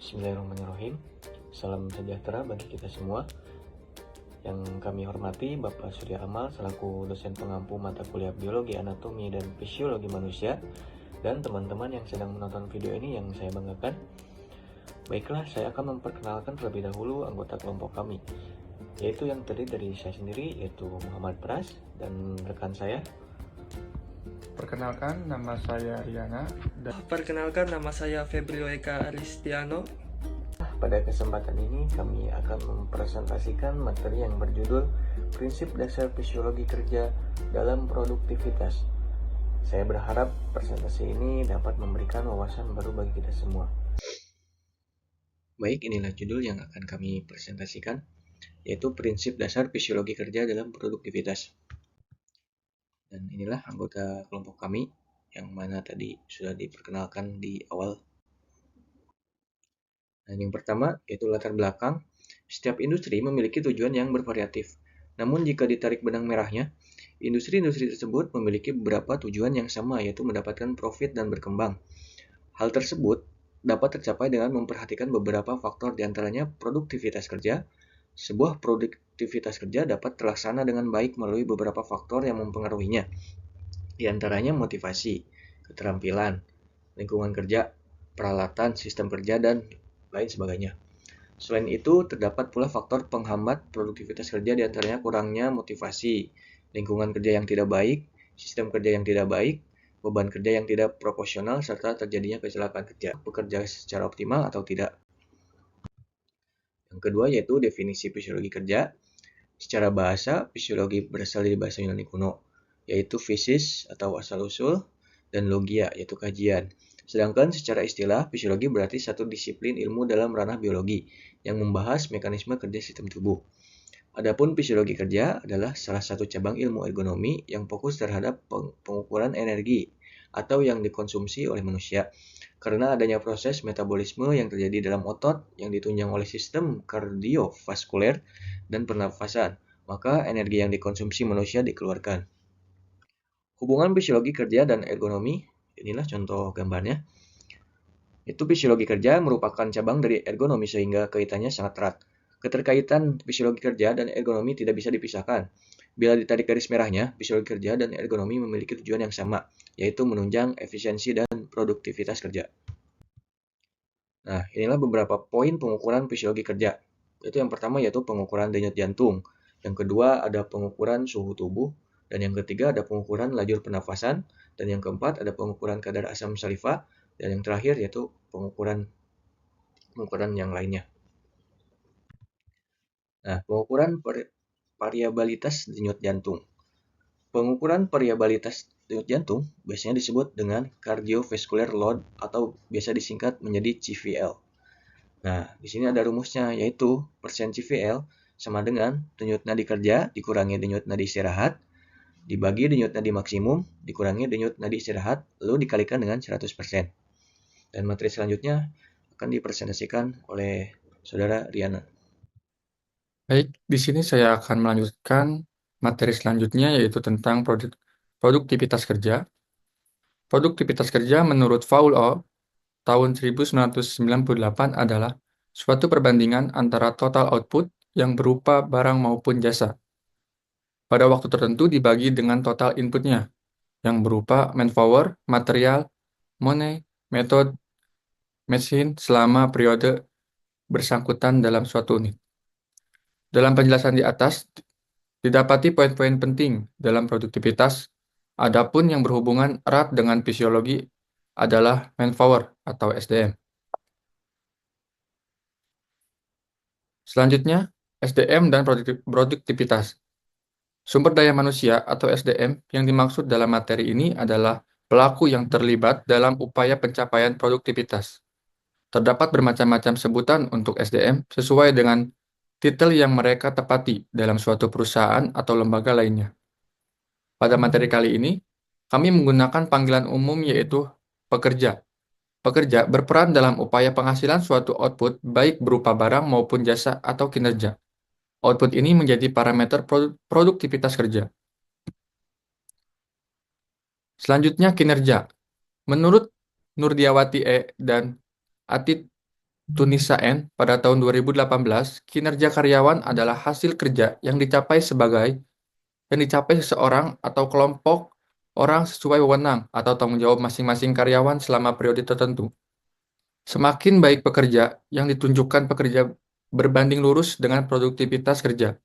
Bismillahirrahmanirrahim. Salam sejahtera bagi kita semua. Yang kami hormati Bapak Surya Amal selaku dosen pengampu mata kuliah Biologi, Anatomi, dan Fisiologi Manusia, dan teman-teman yang sedang menonton video ini yang saya banggakan. Baiklah, saya akan memperkenalkan terlebih dahulu anggota kelompok kami, yaitu yang terdiri dari saya sendiri, yaitu Muhammad Pras, dan rekan saya. Perkenalkan, nama saya Riana. Perkenalkan, nama saya Febrio Eka Aristiano. Pada kesempatan ini kami akan mempresentasikan materi yang berjudul Prinsip Dasar Fisiologi Kerja dalam Produktivitas. Saya berharap presentasi ini dapat memberikan wawasan baru bagi kita semua. Baik, inilah judul yang akan kami presentasikan, yaitu Prinsip Dasar Fisiologi Kerja dalam Produktivitas. Dan inilah anggota kelompok kami yang mana tadi sudah diperkenalkan di awal. Nah, yang pertama yaitu latar belakang. Setiap industri memiliki tujuan yang bervariatif. Namun jika ditarik benang merahnya, industri-industri tersebut memiliki beberapa tujuan yang sama, yaitu mendapatkan profit dan berkembang. Hal tersebut dapat tercapai dengan memperhatikan beberapa faktor, diantaranya produktivitas kerja. Sebuah produktivitas kerja dapat terlaksana dengan baik melalui beberapa faktor yang mempengaruhinya, diantaranya motivasi, keterampilan, lingkungan kerja, peralatan, sistem kerja, dan lain sebagainya. Selain itu, terdapat pula faktor penghambat produktivitas kerja, diantaranya kurangnya motivasi, lingkungan kerja yang tidak baik, sistem kerja yang tidak baik, beban kerja yang tidak proporsional, serta terjadinya kecelakaan kerja, bekerja secara optimal atau tidak. Yang kedua yaitu definisi fisiologi kerja. Secara bahasa, fisiologi berasal dari bahasa Yunani kuno, yaitu physis atau asal-usul, dan logia, yaitu kajian. Sedangkan secara istilah, fisiologi berarti satu disiplin ilmu dalam ranah biologi yang membahas mekanisme kerja sistem tubuh. Adapun fisiologi kerja adalah salah satu cabang ilmu ergonomi yang fokus terhadap pengukuran energi atau yang dikonsumsi oleh manusia. Karena adanya proses metabolisme yang terjadi dalam otot yang ditunjang oleh sistem kardiovaskuler dan pernafasan, maka energi yang dikonsumsi manusia dikeluarkan. Hubungan fisiologi kerja dan ergonomi, inilah contoh gambarnya. Itu fisiologi kerja merupakan cabang dari ergonomi sehingga kaitannya sangat erat. Keterkaitan fisiologi kerja dan ergonomi tidak bisa dipisahkan. Bila ditarik garis merahnya, fisiologi kerja dan ergonomi memiliki tujuan yang sama, yaitu menunjang efisiensi dan produktivitas kerja. Nah, inilah beberapa poin pengukuran fisiologi kerja. Itu yang pertama yaitu pengukuran denyut jantung. Yang kedua ada pengukuran suhu tubuh. Dan yang ketiga ada pengukuran lajur pernafasan. Dan yang keempat ada pengukuran kadar asam saliva. Dan yang terakhir yaitu pengukuran yang lainnya. Nah, pengukuran variabilitas denyut jantung. Pengukuran variabilitas denyut jantung biasanya disebut dengan cardiovascular load atau biasa disingkat menjadi CVL. Nah, di sini ada rumusnya yaitu persen CVL sama dengan denyut nadi kerja dikurangi denyut nadi istirahat dibagi denyut nadi maksimum dikurangi denyut nadi istirahat lalu dikalikan dengan 100%. Dan materi selanjutnya akan dipresentasikan oleh Saudara Riana. Baik, di sini saya akan melanjutkan materi selanjutnya yaitu tentang produktivitas kerja. Produktivitas kerja menurut Fowler tahun 1998 adalah suatu perbandingan antara total output yang berupa barang maupun jasa pada waktu tertentu dibagi dengan total inputnya yang berupa manpower, material, money, method, mesin selama periode bersangkutan dalam suatu unit. Dalam penjelasan di atas, didapati poin-poin penting dalam produktivitas. Adapun yang berhubungan erat dengan fisiologi adalah manpower atau SDM. Selanjutnya, SDM dan produktivitas. Sumber daya manusia atau SDM yang dimaksud dalam materi ini adalah pelaku yang terlibat dalam upaya pencapaian produktivitas. Terdapat bermacam-macam sebutan untuk SDM sesuai dengan titel yang mereka tepati dalam suatu perusahaan atau lembaga lainnya. Pada materi kali ini, kami menggunakan panggilan umum yaitu pekerja. Pekerja berperan dalam upaya penghasilan suatu output baik berupa barang maupun jasa atau kinerja. Output ini menjadi parameter produktivitas kerja. Selanjutnya kinerja. Menurut Nurdiawati dan Atit Tunisia N pada tahun 2018, kinerja karyawan adalah hasil kerja yang dicapai seseorang atau kelompok orang sesuai wewenang atau tanggung jawab masing-masing karyawan selama periode tertentu. Semakin baik pekerja yang ditunjukkan pekerja berbanding lurus dengan produktivitas kerja,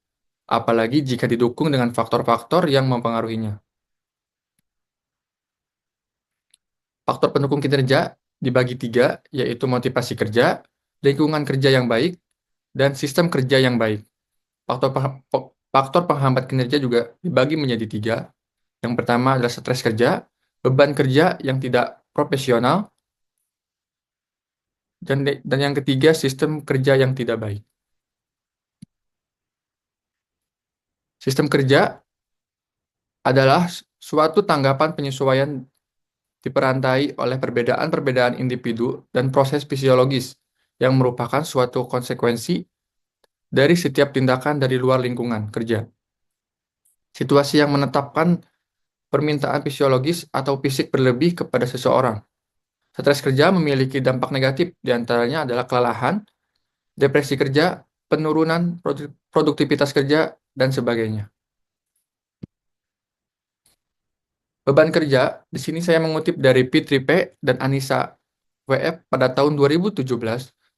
apalagi jika didukung dengan faktor-faktor yang mempengaruhinya. Faktor pendukung kinerja dibagi 3, yaitu motivasi kerja, lingkungan kerja yang baik, dan sistem kerja yang baik. Faktor penghambat kinerja juga dibagi menjadi 3. Yang pertama adalah stres kerja, beban kerja yang tidak profesional, dan yang ketiga sistem kerja yang tidak baik. Sistem kerja adalah suatu tanggapan penyesuaian diperantai oleh perbedaan-perbedaan individu dan proses fisiologis yang merupakan suatu konsekuensi dari setiap tindakan dari luar lingkungan kerja. Situasi yang menetapkan permintaan fisiologis atau fisik berlebih kepada seseorang. Stres kerja memiliki dampak negatif, diantaranya adalah kelelahan, depresi kerja, penurunan produktivitas kerja, dan sebagainya. Beban kerja, di sini saya mengutip dari Fitri P. dan Anissa WF pada tahun 2017.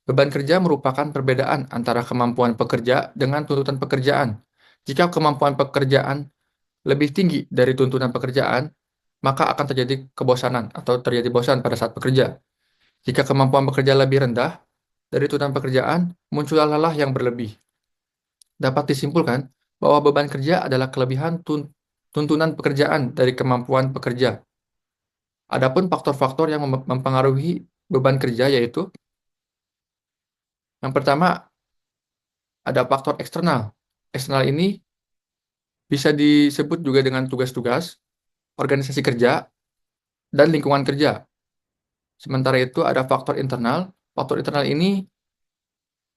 Beban kerja merupakan perbedaan antara kemampuan pekerja dengan tuntutan pekerjaan. Jika kemampuan pekerjaan lebih tinggi dari tuntutan pekerjaan, maka akan terjadi kebosanan atau terjadi bosan pada saat bekerja. Jika kemampuan bekerja lebih rendah dari tuntutan pekerjaan, muncullah lelah yang berlebih. Dapat disimpulkan bahwa beban kerja adalah kelebihan tuntunan pekerjaan dari kemampuan pekerja. Adapun faktor-faktor yang mempengaruhi beban kerja yaitu yang pertama ada faktor eksternal. Eksternal ini bisa disebut juga dengan tugas-tugas, organisasi kerja, dan lingkungan kerja. Sementara itu ada faktor internal. Faktor internal ini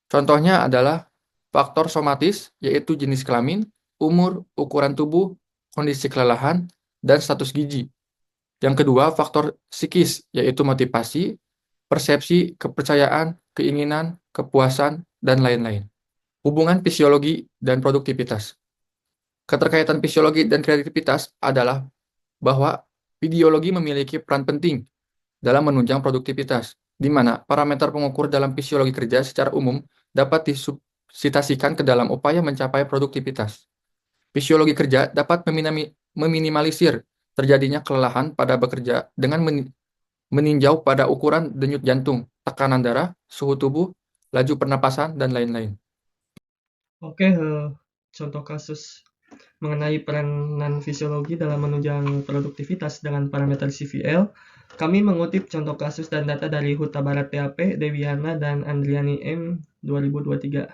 contohnya adalah faktor somatis, yaitu jenis kelamin, umur, ukuran tubuh, kondisi kelelahan, dan status gizi. Yang kedua, faktor psikis, yaitu motivasi, persepsi, kepercayaan, keinginan, kepuasan, dan lain-lain. Hubungan fisiologi dan produktivitas. Keterkaitan fisiologi dan kreativitas adalah bahwa ideologi memiliki peran penting dalam menunjang produktivitas, di mana parameter pengukur dalam fisiologi kerja secara umum dapat disubstitusikan ke dalam upaya mencapai produktivitas. Fisiologi kerja dapat meminimalisir terjadinya kelelahan pada bekerja dengan meninjau pada ukuran denyut jantung, tekanan darah, suhu tubuh, laju pernapasan, dan lain-lain. Oke, contoh kasus mengenai peranan fisiologi dalam menunjang produktivitas dengan parameter CVL, kami mengutip contoh kasus dan data dari Huta Barat TAP, Dewiana dan Andriani M. 2023.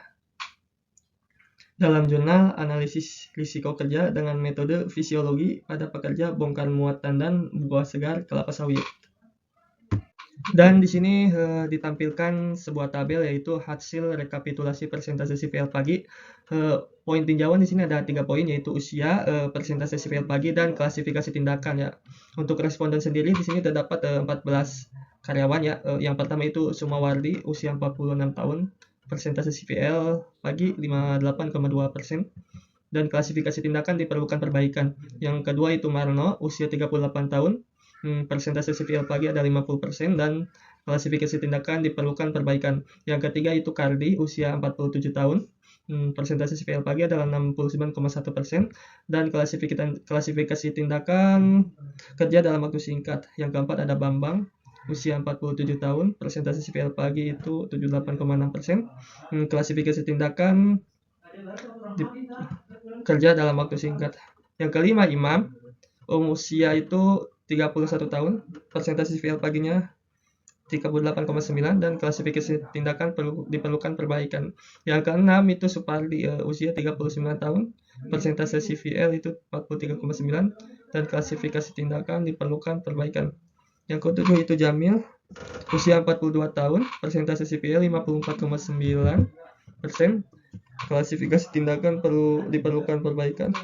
Dalam jurnal Analisis Risiko Kerja dengan Metode Fisiologi pada Pekerja Bongkar Muat Tandan Buah Segar Kelapa Sawit. Dan di sini ditampilkan sebuah tabel yaitu hasil rekapitulasi persentase CVL pagi. Poin tinjauan di sini ada 3 poin yaitu usia, persentase CVL pagi, dan klasifikasi tindakan ya. Untuk responden sendiri di sini terdapat 14 karyawan ya. Yang pertama itu Sumawardi, usia 46 tahun, persentase CVL pagi 58,2%. Dan klasifikasi tindakan diperlukan perbaikan. Yang kedua itu Marno, usia 38 tahun, persentase CVL pagi ada 50% dan klasifikasi tindakan diperlukan perbaikan. Yang ketiga itu Kardi, usia 47 tahun, persentase CVL pagi adalah 69,1% dan klasifikasi tindakan kerja dalam waktu singkat. Yang keempat ada Bambang, usia 47 tahun, persentase CVL pagi itu 78,6%, klasifikasi tindakan kerja dalam waktu singkat. Yang kelima Imam, usia itu 31 tahun, persentase CVL paginya 38,9 dan klasifikasi tindakan diperlukan perbaikan. Yang keenam itu Supardi, usia 39 tahun, persentase CVL itu 43,9 dan klasifikasi tindakan diperlukan perbaikan. Yang ketujuh itu Jamil, usia 42 tahun, persentase CVL 54,9%, klasifikasi tindakan diperlukan perbaikan.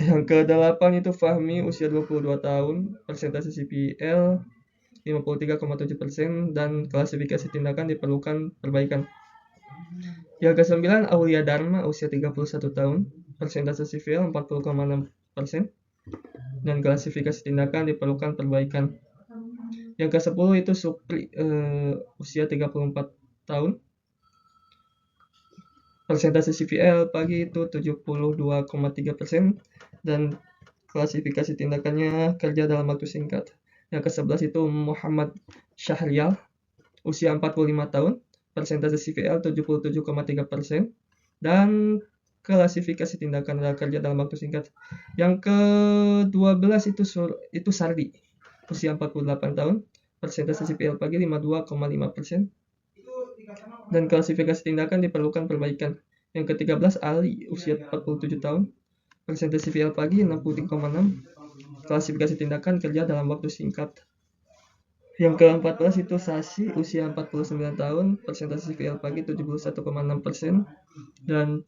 Yang ke-8 itu Fahmi, usia 22 tahun, persentase CVL 53,7%, dan klasifikasi tindakan diperlukan perbaikan. Yang ke-9, Aulia Dharma, usia 31 tahun, persentase sipil 40,6%, dan klasifikasi tindakan diperlukan perbaikan. Yang ke-10 itu Supri, usia 34 tahun, persentase CVL pagi itu 72,3%, dan klasifikasi tindakannya kerja dalam waktu singkat. Yang ke-11 itu Muhammad Syahrial, usia 45 tahun, persentase CVL 77,3%, dan klasifikasi tindakan adalah kerja dalam waktu singkat. Yang ke-12 itu Sardi, usia 48 tahun, persentase CVL pagi 52,5%, dan klasifikasi tindakan diperlukan perbaikan. Yang ke-13 Ali, usia 47 tahun, persentase CVL pagi 63,6, klasifikasi tindakan kerja dalam waktu singkat. Yang ke-14 itu Sasi, usia 49 tahun, persentase CVL pagi 71,6%, dan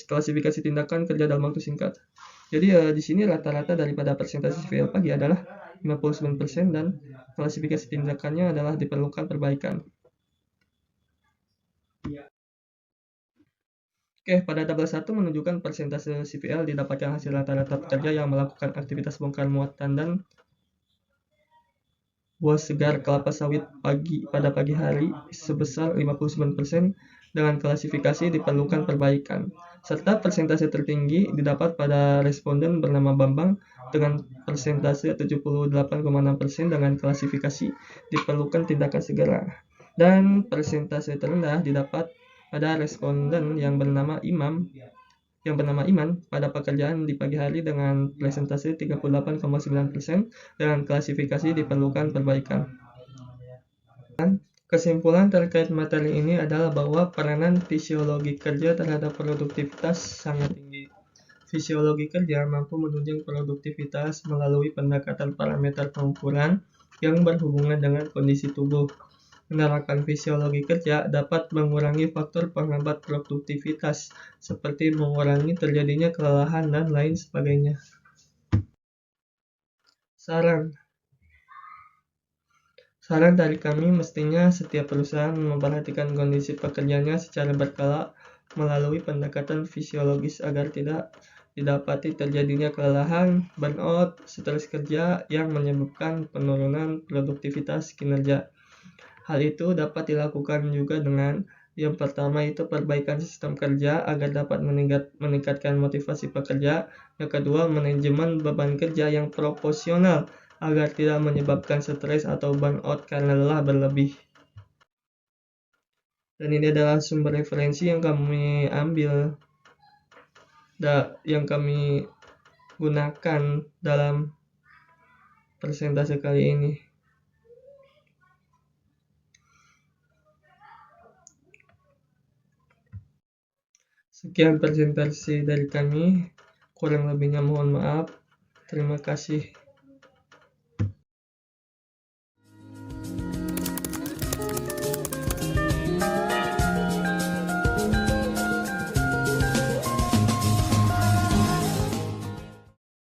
klasifikasi tindakan kerja dalam waktu singkat. Jadi di sini rata-rata daripada persentase CVL pagi adalah 59%, dan klasifikasi tindakannya adalah diperlukan perbaikan. Oke, pada tabel 1 menunjukkan persentase CVL didapatkan hasil rata-rata pekerja yang melakukan aktivitas bongkar muat tandan buah segar kelapa sawit pada pagi hari sebesar 59%, dengan klasifikasi diperlukan perbaikan. Serta persentase tertinggi didapat pada responden bernama Bambang dengan persentase 78,6%, dengan klasifikasi diperlukan tindakan segera. Dan persentase terendah didapat pada responden yang bernama Iman pada pekerjaan di pagi hari dengan presentase 38,9%, dengan klasifikasi diperlukan perbaikan. Kesimpulan terkait materi ini adalah bahwa peranan fisiologi kerja terhadap produktivitas sangat tinggi. Fisiologi kerja mampu menunjang produktivitas melalui pendekatan parameter pengukuran yang berhubungan dengan kondisi tubuh. Menerapkan fisiologi kerja dapat mengurangi faktor penghambat produktivitas, seperti mengurangi terjadinya kelelahan dan lain sebagainya. Saran dari kami, mestinya setiap perusahaan memperhatikan kondisi pekerjanya secara berkala melalui pendekatan fisiologis agar tidak didapati terjadinya kelelahan, burnout, stres kerja yang menyebabkan penurunan produktivitas kinerja. Hal itu dapat dilakukan juga dengan yang pertama itu perbaikan sistem kerja agar dapat meningkatkan motivasi pekerja. Yang kedua, manajemen beban kerja yang proporsional agar tidak menyebabkan stres atau burnout karena lelah berlebih. Dan ini adalah sumber referensi yang kami ambil, yang kami gunakan dalam presentasi kali ini. Sekian presentasi dari kami, kurang lebihnya mohon maaf. Terima kasih.